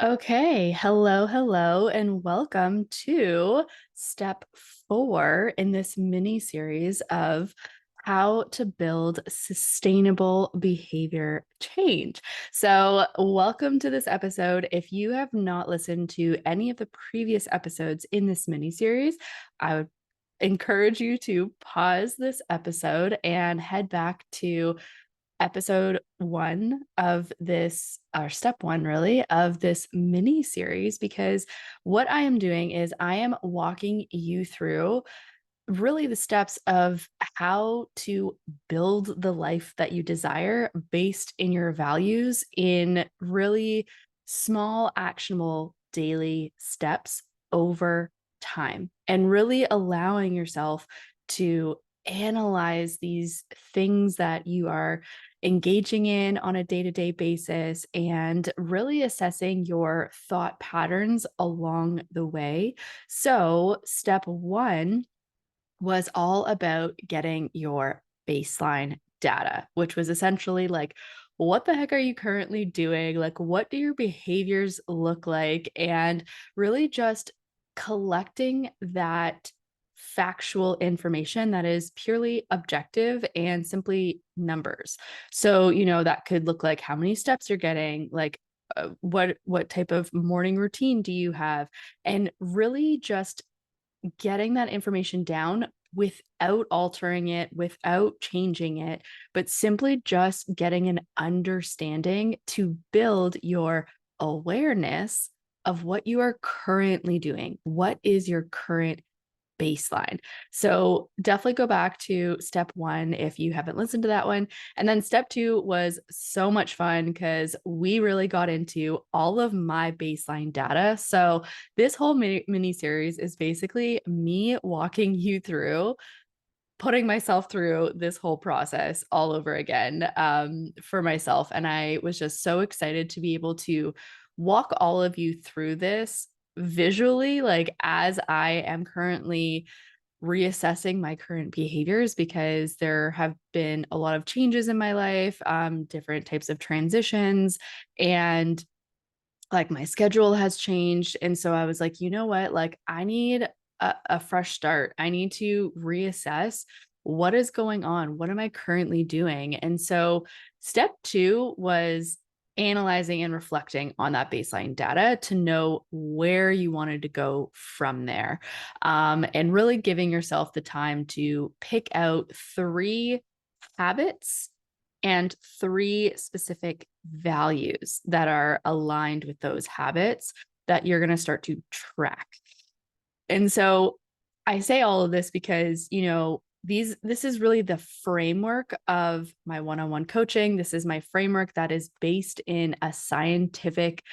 Okay, hello, and welcome to step 4 in this mini series of how to build sustainable behavior change. So, welcome to this episode. If you have not listened to any of the previous episodes in this mini series, I would encourage you to pause this episode and head back to episode 1 of this, or step 1 really, of this mini series, because what I am doing is I am walking you through really the steps of how to build the life that you desire based in your values in really small, actionable daily steps over time, and really allowing yourself to analyze these things that you are engaging in on a day-to-day basis and really assessing your thought patterns along the way. So, step 1 was all about getting your baseline data, which was essentially like, what the heck are you currently doing? Like, what do your behaviors look like? And really just collecting that factual information that is purely objective and simply numbers. So, that could look like how many steps you're getting, like what type of morning routine do you have, and really just getting that information down without altering it, without changing it, but simply just getting an understanding to build your awareness of what you are currently doing. What is your current baseline? So definitely go back to step 1 if you haven't listened to that one. And then step 2 was so much fun because we really got into all of my baseline data. So this whole mini series is basically me walking you through, putting myself through this whole process all over again, for myself. And I was just so excited to be able to walk all of you through this visually, like as I am currently reassessing my current behaviors, because there have been a lot of changes in my life, different types of transitions, and like my schedule has changed. And so I was like, you know what? Like, I need a fresh start. I need to reassess what is going on. What am I currently doing? And so step 2 was analyzing and reflecting on that baseline data to know where you wanted to go from there. And really giving yourself the time to pick out 3 habits and 3 specific values that are aligned with those habits that you're going to start to track. And so I say all of this because, this is really the framework of my one-on-one coaching. This is my framework that is based in a scientific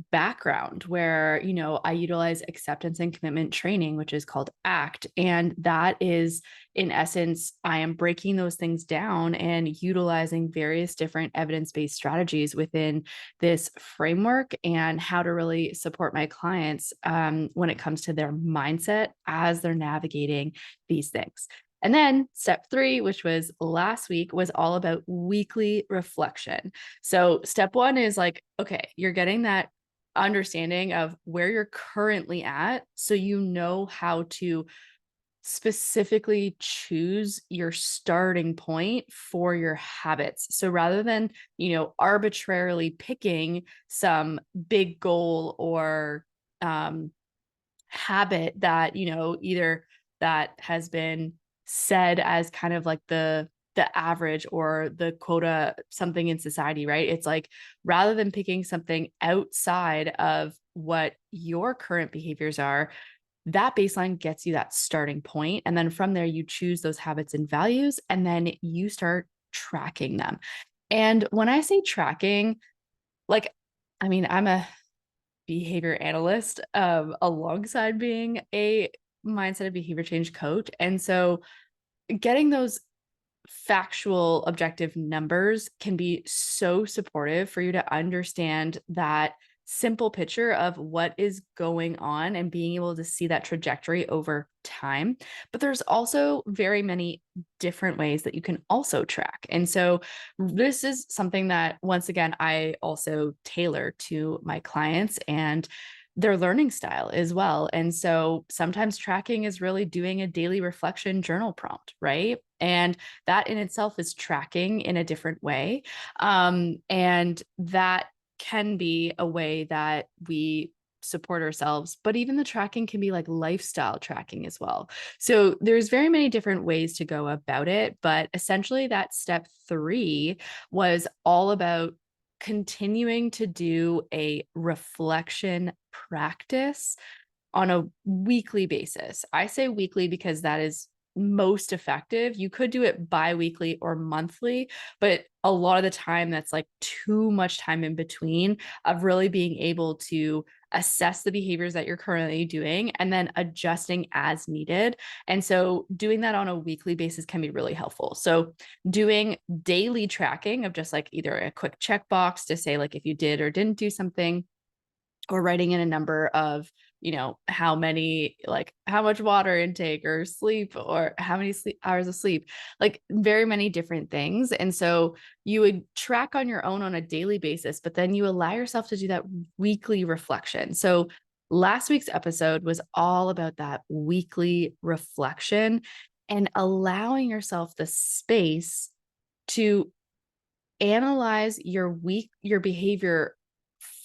background where, I utilize acceptance and commitment training, which is called ACT. And that is, in essence, I am breaking those things down and utilizing various different evidence-based strategies within this framework and how to really support my clients when it comes to their mindset as they're navigating these things. And then step 3, which was last week, was all about weekly reflection. So step 1 is like, okay, you're getting that understanding of where you're currently at, so you know how to specifically choose your starting point for your habits. So rather than, arbitrarily picking some big goal or habit that, either that has been said as kind of like the average or the quota something in society, right? It's like, rather than picking something outside of what your current behaviors are, that baseline gets you that starting point. And then from there, you choose those habits and values, and then you start tracking them. And when I say tracking, like, I mean, I'm a behavior analyst alongside being a mindset and behavior change coach. And so getting those factual, objective numbers can be so supportive for you to understand that simple picture of what is going on and being able to see that trajectory over time. But there's also very many different ways that you can also track. And so this is something that, once again, I also tailor to my clients and their learning style as well. And so sometimes tracking is really doing a daily reflection journal prompt, right? And that in itself is tracking in a different way. And that can be a way that we support ourselves, but even the tracking can be like lifestyle tracking as well. So there's very many different ways to go about it, but essentially that step 3 was all about continuing to do a reflection practice on a weekly basis. I say weekly because that is most effective. You could do it bi-weekly or monthly, but a lot of the time that's like too much time in between of really being able to assess the behaviors that you're currently doing and then adjusting as needed. And so doing that on a weekly basis can be really helpful. So doing daily tracking of just like either a quick checkbox to say like if you did or didn't do something, or writing in a number of, how many, like how much water intake or sleep or how many hours of sleep, like very many different things. And so you would track on your own on a daily basis, but then you allow yourself to do that weekly reflection. So last week's episode was all about that weekly reflection and allowing yourself the space to analyze your behavior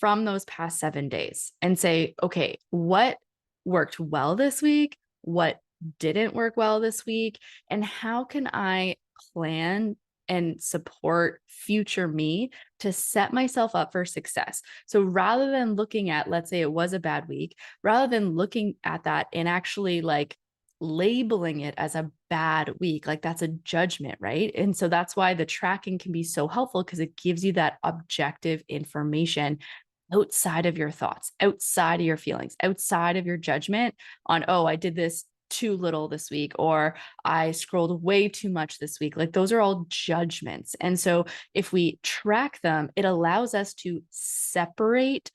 from those past 7 days and say, okay, what worked well this week? What didn't work well this week? And how can I plan and support future me to set myself up for success? So rather than looking at, let's say it was a bad week, rather than looking at that and actually like labeling it as a bad week, like that's a judgment, right? And so that's why the tracking can be so helpful because it gives you that objective information outside of your thoughts, outside of your feelings, outside of your judgment on, oh, I did this too little this week, or I scrolled way too much this week. Like those are all judgments. And so if we track them, it allows us to separate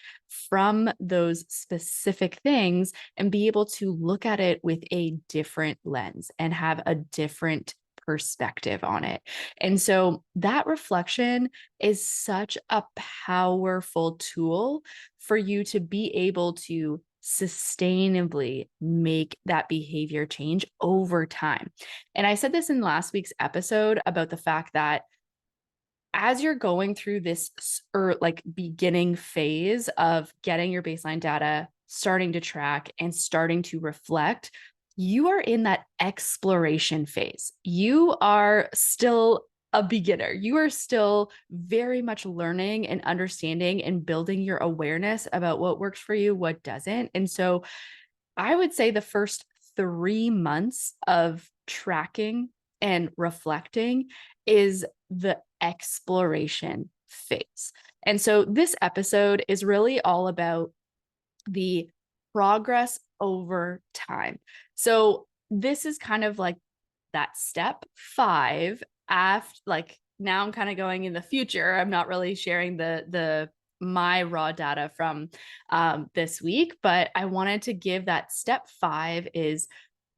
from those specific things and be able to look at it with a different lens and have a different perspective on it. And so that reflection is such a powerful tool for you to be able to sustainably make that behavior change over time. And I said this in last week's episode about the fact that as you're going through this or like beginning phase of getting your baseline data, starting to track and starting to reflect, you are in that exploration phase. You are still a beginner. You are still very much learning and understanding and building your awareness about what works for you, what doesn't. And so I would say the first 3 months of tracking and reflecting is the exploration phase. And so this episode is really all about the progress over time. So this is kind of like that step 5 after, like now I'm kind of going in the future. I'm not really sharing the my raw data from this week, but I wanted to give that step 5 is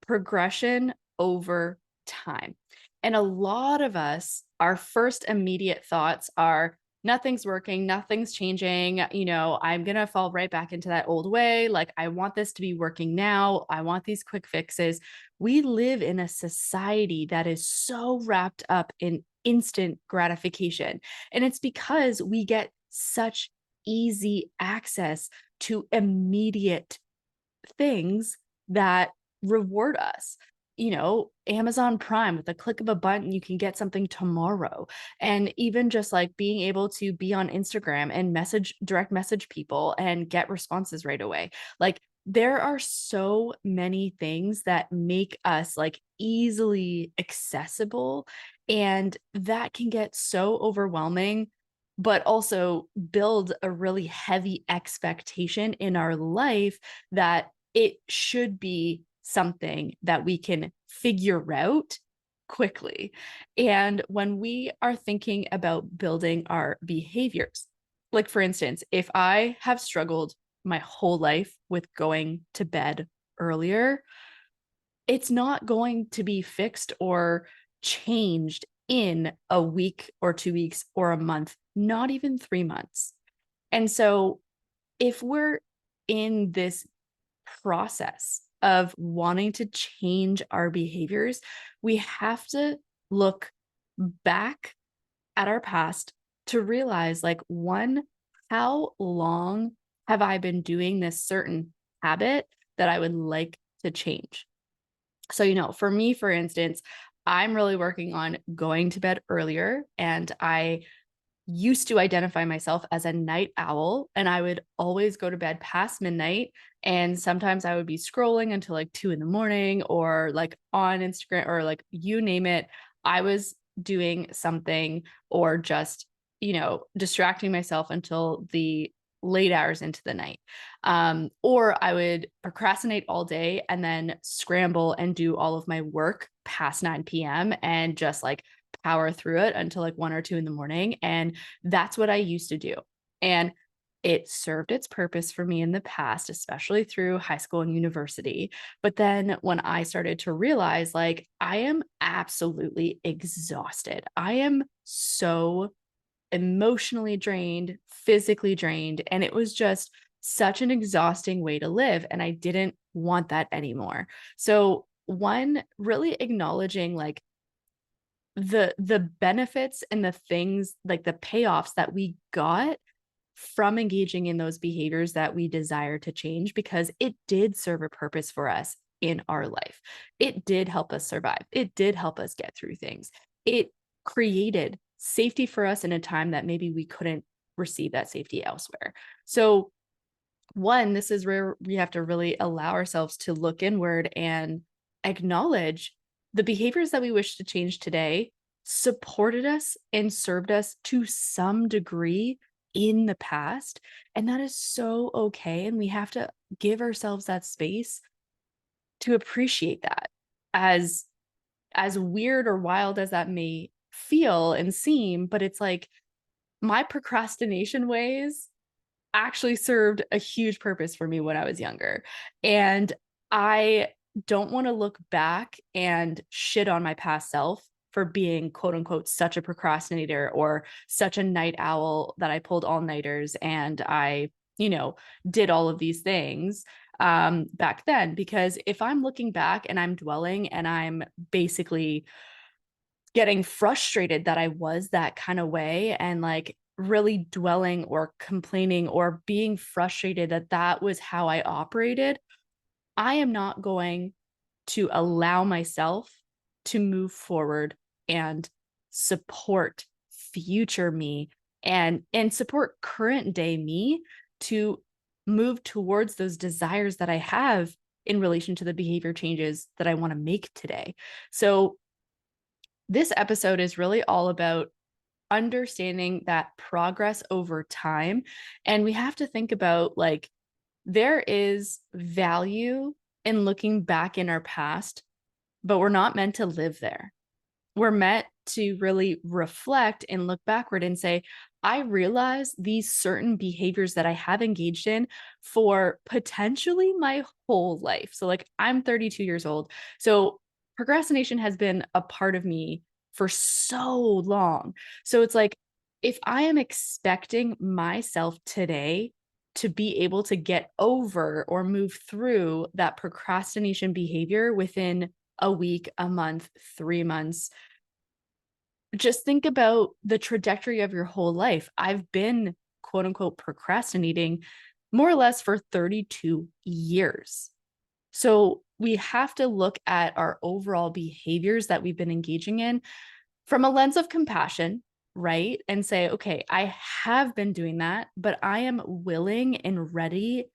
progression over time. And a lot of us, our first immediate thoughts are nothing's working, nothing's changing. I'm going to fall right back into that old way. Like, I want this to be working now. I want these quick fixes. We live in a society that is so wrapped up in instant gratification. And it's because we get such easy access to immediate things that reward us. Amazon Prime, with a click of a button, you can get something tomorrow. And even just like being able to be on Instagram and direct message people and get responses right away. Like there are so many things that make us like easily accessible. And that can get so overwhelming, but also build a really heavy expectation in our life that it should be something that we can figure out quickly. And when we are thinking about building our behaviors, like, for instance, if I have struggled my whole life with going to bed earlier, it's not going to be fixed or changed in a week or 2 weeks or a month, not even 3 months. And so if we're in this process of wanting to change our behaviors, we have to look back at our past to realize, like, one, how long have I been doing this certain habit that I would like to change? So, for me, for instance, I'm really working on going to bed earlier, and I used to identify myself as a night owl, and I would always go to bed past midnight. And sometimes I would be scrolling until like 2 in the morning, or like on Instagram, or like you name it. I was doing something, or just, distracting myself until the late hours into the night. Or I would procrastinate all day and then scramble and do all of my work past 9 p.m. and just like power through it until like 1 or 2 in the morning. And that's what I used to do. And it served its purpose for me in the past, especially through high school and university. But then when I started to realize, like, I am absolutely exhausted, I am so emotionally drained, physically drained, and it was just such an exhausting way to live. And I didn't want that anymore. So, one, really acknowledging like the benefits and the things, like the payoffs that we got from engaging in those behaviors that we desire to change, because it did serve a purpose for us in our life. It did help us survive. It did help us get through things. It created safety for us in a time that maybe we couldn't receive that safety elsewhere. So, one, this is where we have to really allow ourselves to look inward and acknowledge the behaviors that we wish to change today supported us and served us to some degree in the past. And that is so okay. And we have to give ourselves that space to appreciate that, as weird or wild as that may feel and seem. But it's like, my procrastination ways actually served a huge purpose for me when I was younger. And I don't want to look back and shit on my past self for being quote unquote such a procrastinator or such a night owl that I pulled all-nighters and I, did all of these things back then. Because if I'm looking back and I'm dwelling and I'm basically getting frustrated that I was that kind of way, and like really dwelling or complaining or being frustrated that that was how I operated, I am not going to allow myself to move forward and support future me and support current day me to move towards those desires that I have in relation to the behavior changes that I want to make today. So this episode is really all about understanding that progress over time. And we have to think about, like, there is value in looking back in our past, but we're not meant to live there. We're meant to really reflect and look backward and say, I realize these certain behaviors that I have engaged in for potentially my whole life. So, like, I'm 32 years old. So, procrastination has been a part of me for so long. So, it's like, if I am expecting myself today to be able to get over or move through that procrastination behavior within a week, a month, 3 months, just think about the trajectory of your whole life. I've been quote unquote procrastinating more or less for 32 years. So we have to look at our overall behaviors that we've been engaging in from a lens of compassion, right? And say, okay, I have been doing that, but I am willing and ready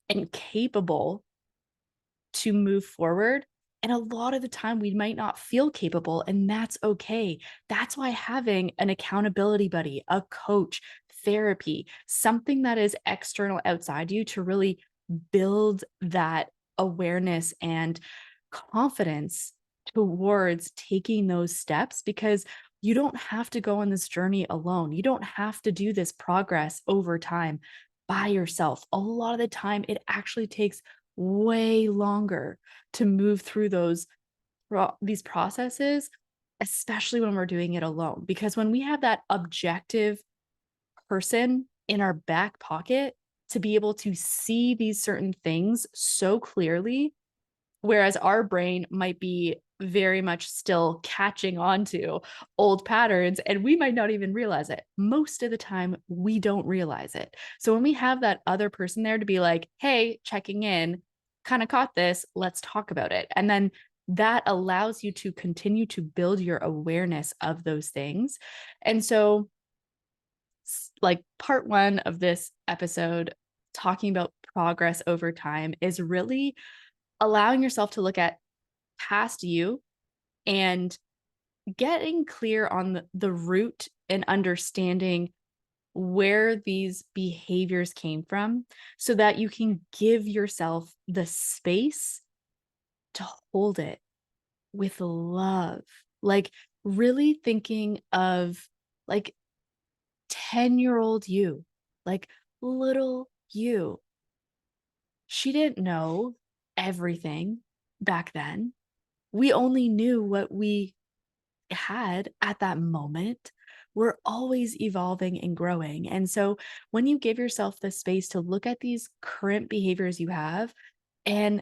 and capable to move forward. And a lot of the time, we might not feel capable, and that's okay. That's why having an accountability buddy, a coach, therapy, something that is external outside you to really build that awareness and confidence towards taking those steps, because you don't have to go on this journey alone. You don't have to do this progress over time by yourself. A lot of the time, it actually takes way longer to move through these processes, especially when we're doing it alone. Because when we have that objective person in our back pocket to be able to see these certain things so clearly, whereas our brain might be very much still catching on to old patterns, and we might not even realize it. Most of the time, we don't realize it. So when we have that other person there to be like, hey, checking in, kind of caught this, let's talk about it. And then that allows you to continue to build your awareness of those things. And so, like, part one of this episode, talking about progress over time, is really allowing yourself to look at past you and getting clear on the root and understanding where these behaviors came from so that you can give yourself the space to hold it with love. Like, really thinking of like 10-year-old you, like little you. She didn't know everything back then. We only knew what we had at that moment. We're always evolving and growing. And so when you give yourself the space to look at these current behaviors you have and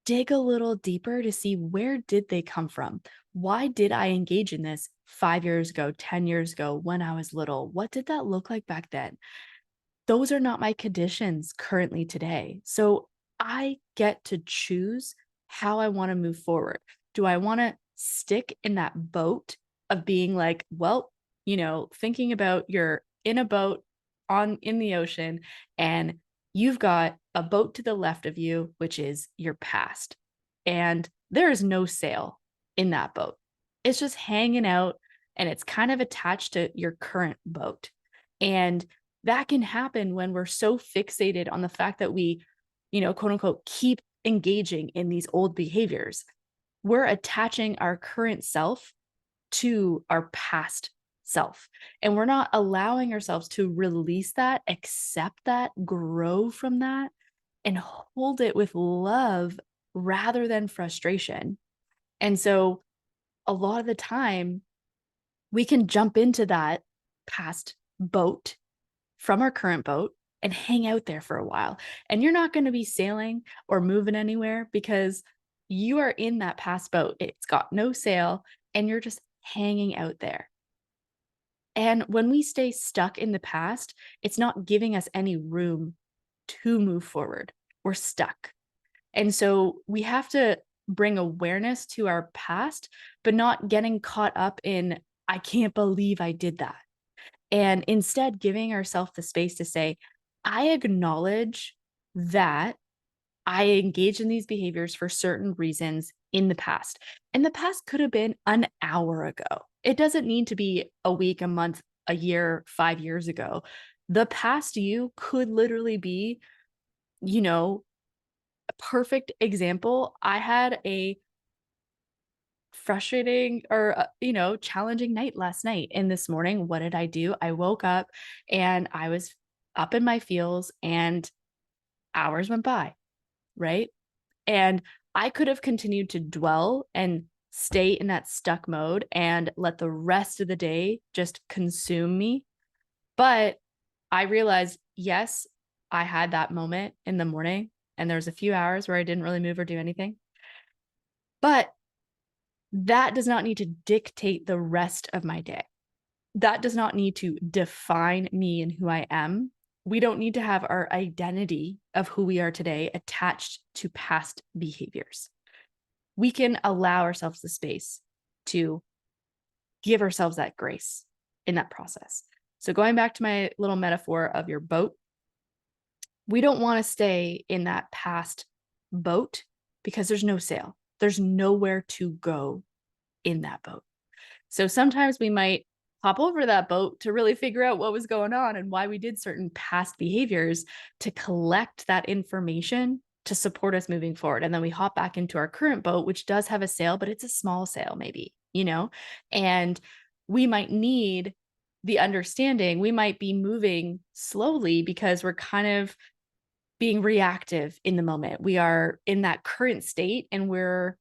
dig a little deeper to see, where did they come from? Why did I engage in this 5 years ago, 10 years ago, when I was little? What did that look like back then? Those are not my conditions currently today. So I get to choose how I want to move forward. Do I want to stick in that boat of being like, well, thinking about you're in a boat in the ocean, and you've got a boat to the left of you, which is your past. And there is no sail in that boat. It's just hanging out, and it's kind of attached to your current boat. And that can happen when we're so fixated on the fact that we, quote unquote, keep engaging in these old behaviors. We're attaching our current self to our past self. And we're not allowing ourselves to release that, accept that, grow from that, and hold it with love rather than frustration. And so a lot of the time, we can jump into that past boat from our current boat and hang out there for a while. And you're not going to be sailing or moving anywhere because you are in that past boat. It's got no sail and you're just hanging out there. And when we stay stuck in the past, it's not giving us any room to move forward. We're stuck. And so we have to bring awareness to our past, but not getting caught up in, I can't believe I did that. And instead giving ourselves the space to say, I acknowledge that I engaged in these behaviors for certain reasons in the past. And the past could have been an hour ago. It doesn't need to be a week, a month, a year, 5 years ago. The past you could literally be, a perfect example. I had a frustrating or challenging night last night. And this morning, what did I do? I woke up and I was up in my feels, and hours went by, right? And I could have continued to dwell and stay in that stuck mode and let the rest of the day just consume me. But I realized, yes, I had that moment in the morning, and there's a few hours where I didn't really move or do anything. But that does not need to dictate the rest of my day. That does not need to define me and who I am. We don't need to have our identity of who we are today attached to past behaviors. We can allow ourselves the space to give ourselves that grace in that process. So going back to my little metaphor of your boat, we don't want to stay in that past boat because there's no sail. There's nowhere to go in that boat. So sometimes we might hop over to that boat to really figure out what was going on and why we did certain past behaviors, to collect that information to support us moving forward. And then we hop back into our current boat, which does have a sail, but it's a small sail maybe, and we might need the understanding. We might be moving slowly because we're kind of being reactive in the moment. We are in that current state and we're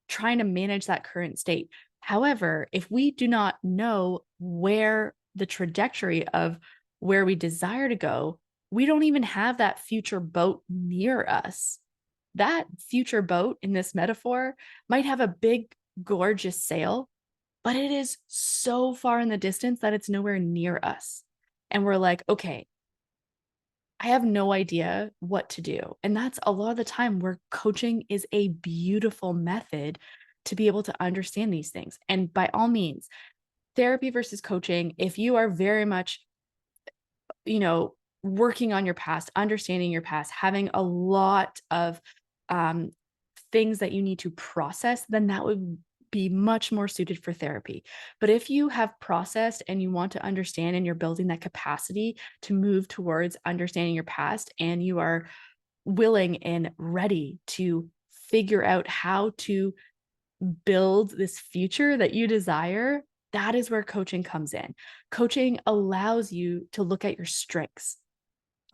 trying to manage that current state. However, if we do not know where the trajectory of where we desire to go, we don't even have that future boat near us. That future boat in this metaphor might have a big, gorgeous sail, but it is so far in the distance that it's nowhere near us. And we're like, okay, I have no idea what to do. And that's a lot of the time where coaching is a beautiful method to be able to understand these things. And by all means, therapy versus coaching, if you are very much, working on your past, understanding your past, having a lot of um, things that you need to process, then that would be much more suited for therapy. But if you have processed and you want to understand and you're building that capacity to move towards understanding your past, and you are willing and ready to figure out how to build this future that you desire, that is where coaching comes in. Coaching allows you to look at your strengths,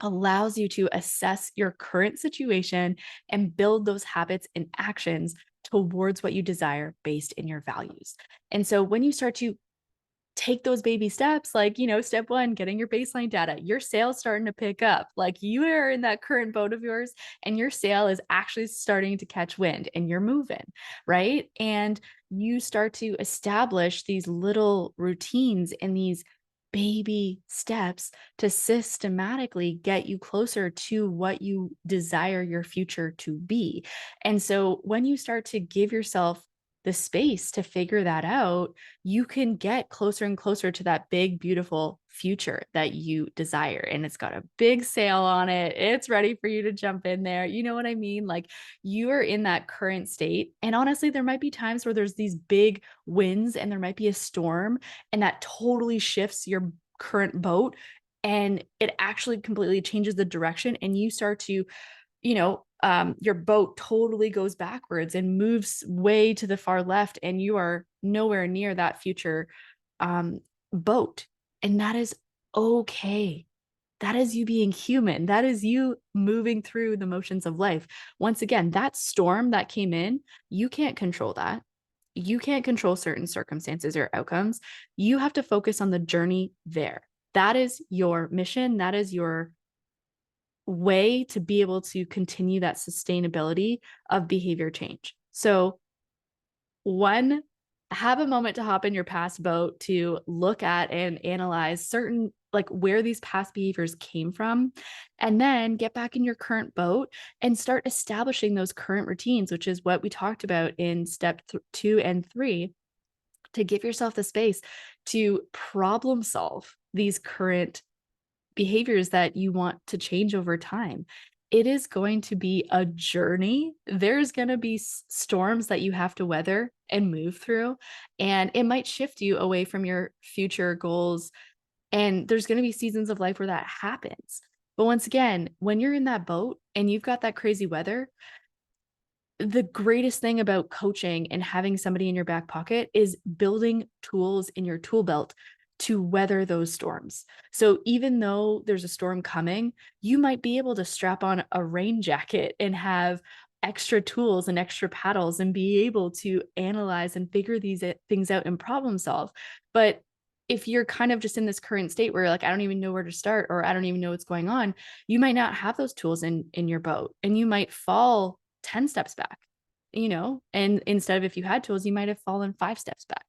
allows you to assess your current situation and build those habits and actions towards what you desire based in your values. And so when you start to take those baby steps, like, step one, getting your baseline data, your sales starting to pick up, like you are in that current boat of yours and your sale is actually starting to catch wind and you're moving, right? And you start to establish these little routines and these baby steps to systematically get you closer to what you desire your future to be. And so when you start to give yourself the space to figure that out, you can get closer and closer to that big, beautiful future that you desire. And it's got a big sail on it. It's ready for you to jump in there. You know what I mean? Like you are in that current state. And honestly, there might be times where there's these big winds and there might be a storm, and that totally shifts your current boat. And it actually completely changes the direction. And you start to your boat totally goes backwards and moves way to the far left, and you are nowhere near that future boat. And that is okay. That is you being human. That is you moving through the motions of life. Once again, that storm that came in, you can't control that. You can't control certain circumstances or outcomes. You have to focus on the journey there. That is your mission. That is your way to be able to continue that sustainability of behavior change. So, one, have a moment to hop in your past boat to look at and analyze certain, like where these past behaviors came from, and then get back in your current boat and start establishing those current routines, which is what we talked about in step 2 and 3, to give yourself the space to problem solve these current behaviors that you want to change over time. It is going to be a journey. There's going to be storms that you have to weather and move through, and it might shift you away from your future goals. And there's going to be seasons of life where that happens. But once again, when you're in that boat and you've got that crazy weather, the greatest thing about coaching and having somebody in your back pocket is building tools in your tool belt to weather those storms. So even though there's a storm coming, you might be able to strap on a rain jacket and have extra tools and extra paddles and be able to analyze and figure these things out and problem solve. But if you're kind of just in this current state where you're like, I don't even know where to start, or I don't even know what's going on, you might not have those tools in your boat, and you might fall 10 steps back, and instead of, if you had tools, you might have fallen 5 steps back.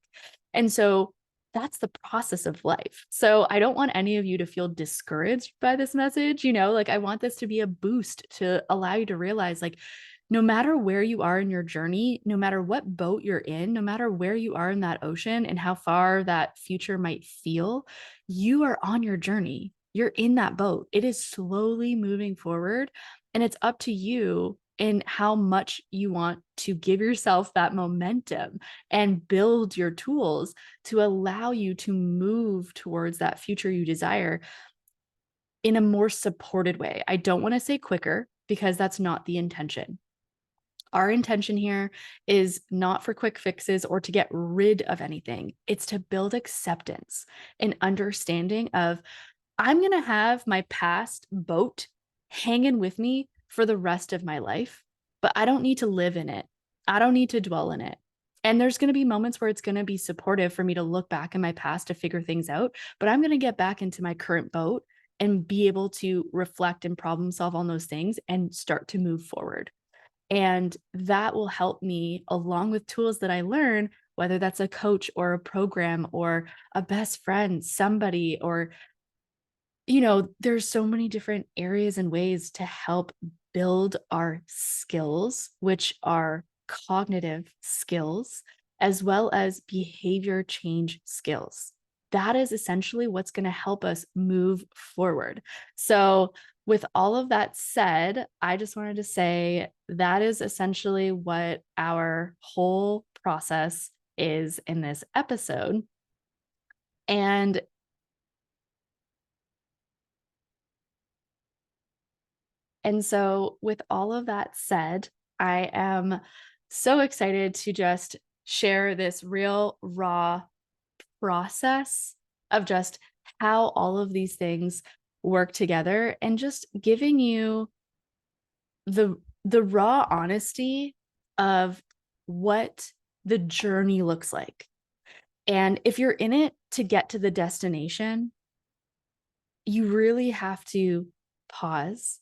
And so that's the process of life. So I don't want any of you to feel discouraged by this message. Like I want this to be a boost to allow you to realize, like, no matter where you are in your journey, no matter what boat you're in, no matter where you are in that ocean and how far that future might feel, you are on your journey. You're in that boat. It is slowly moving forward, and it's up to you in how much you want to give yourself that momentum and build your tools to allow you to move towards that future you desire in a more supported way. I don't want to say quicker, because that's not the intention. Our intention here is not for quick fixes or to get rid of anything. It's to build acceptance and understanding of I'm going to have my past boat hanging with me for the rest of my life, but I don't need to live in it. I don't need to dwell in it. And there's going to be moments where it's going to be supportive for me to look back in my past to figure things out, but I'm going to get back into my current boat and be able to reflect and problem solve on those things and start to move forward. And that will help me, along with tools that I learn, whether that's a coach or a program or a best friend, somebody, or, there's so many different areas and ways to help build our skills, which are cognitive skills, as well as behavior change skills. That is essentially what's going to help us move forward. So, with all of that said, I just wanted to say that is essentially what our whole process is in this episode. And so with all of that said, I am so excited to just share this real raw process of just how all of these things work together and just giving you the raw honesty of what the journey looks like. And if you're in it to get to the destination, you really have to pause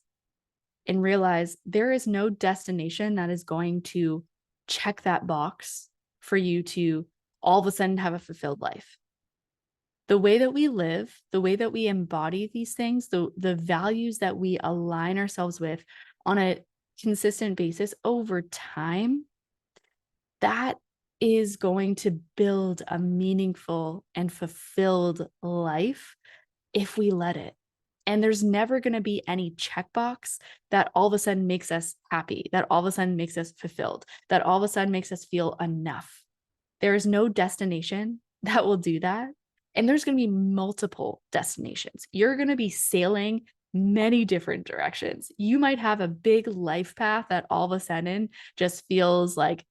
and realize there is no destination that is going to check that box for you to all of a sudden have a fulfilled life. The way that we live, the way that we embody these things, the values that we align ourselves with on a consistent basis over time, that is going to build a meaningful and fulfilled life if we let it. And there's never going to be any checkbox that all of a sudden makes us happy, that all of a sudden makes us fulfilled, that all of a sudden makes us feel enough. There is no destination that will do that. And there's going to be multiple destinations. You're going to be sailing many different directions. You might have a big life path that all of a sudden just feels like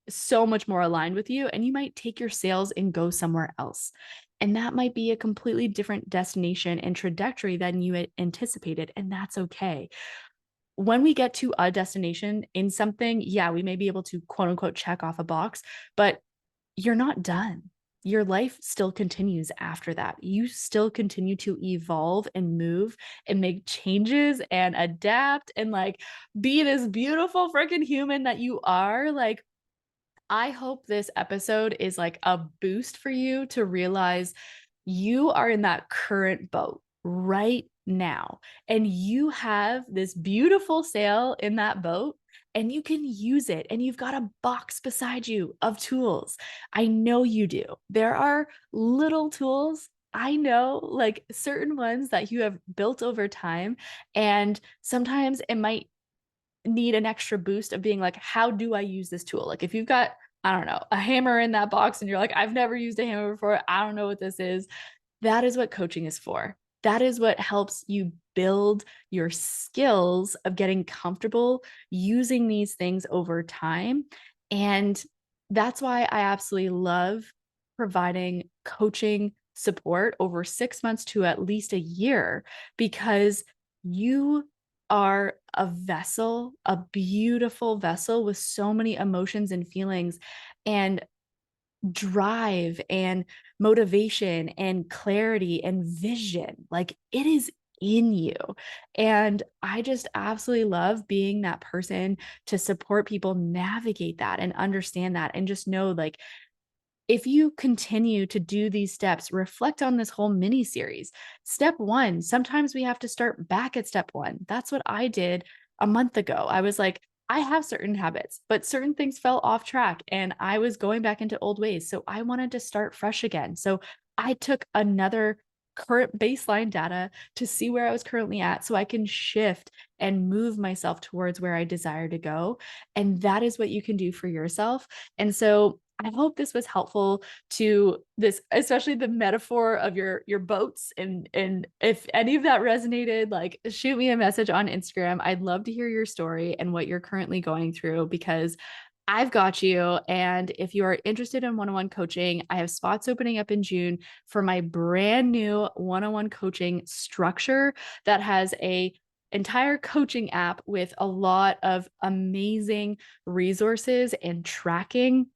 so much more aligned with you, and you might take your sails and go somewhere else. And that might be a completely different destination and trajectory than you had anticipated, and that's okay. When we get to a destination in something, yeah, we may be able to quote unquote check off a box, but you're not done. Your life still continues after that. You still continue to evolve and move and make changes and adapt and like be this beautiful freaking human that you are. Like, I hope this episode is like a boost for you to realize you are in that current boat right now, and you have this beautiful sail in that boat, and you can use it. And you've got a box beside you of tools. I know you do. There are little tools. I know, like certain ones that you have built over time. And sometimes it might need an extra boost of being like, how do I use this tool? Like if you've got, I don't know, a hammer in that box and you're like, I've never used a hammer before, I don't know what this is. That is what coaching is for. That is what helps you build your skills of getting comfortable using these things over time. And that's why I absolutely love providing coaching support over 6 months to at least a year, because you are a vessel, a beautiful vessel with so many emotions and feelings and drive and motivation and clarity and vision. Like it is in you. And I just absolutely love being that person to support people navigate that and understand that, and just know like if you continue to do these steps, reflect on this whole mini series. Step one, sometimes we have to start back at step one. That's what I did a month ago. I was like, I have certain habits, but certain things fell off track and I was going back into old ways. So I wanted to start fresh again. So I took another current baseline data to see where I was currently at so I can shift and move myself towards where I desire to go. And that is what you can do for yourself. And so I hope this was helpful to this, especially the metaphor of your boats. And if any of that resonated, like shoot me a message on Instagram. I'd love to hear your story and what you're currently going through, because I've got you. And if you are interested in one-on-one coaching, I have spots opening up in June for my brand new one-on-one coaching structure that has a entire coaching app with a lot of amazing resources and tracking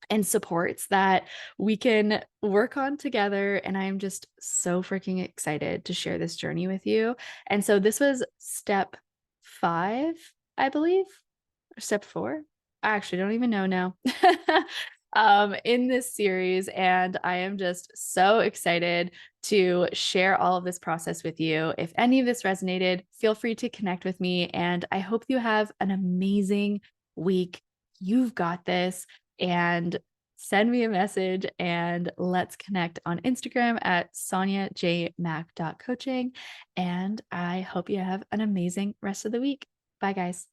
and supports that we can work on together. And I'm just so freaking excited to share this journey with you. And so this was step 5, I believe, or step 4. I actually don't even know now. In this series. And I am just so excited to share all of this process with you. If any of this resonated, feel free to connect with me. And I hope you have an amazing week. You've got this. And send me a message and let's connect on Instagram at soniajmac.coaching. And I hope you have an amazing rest of the week. Bye, guys.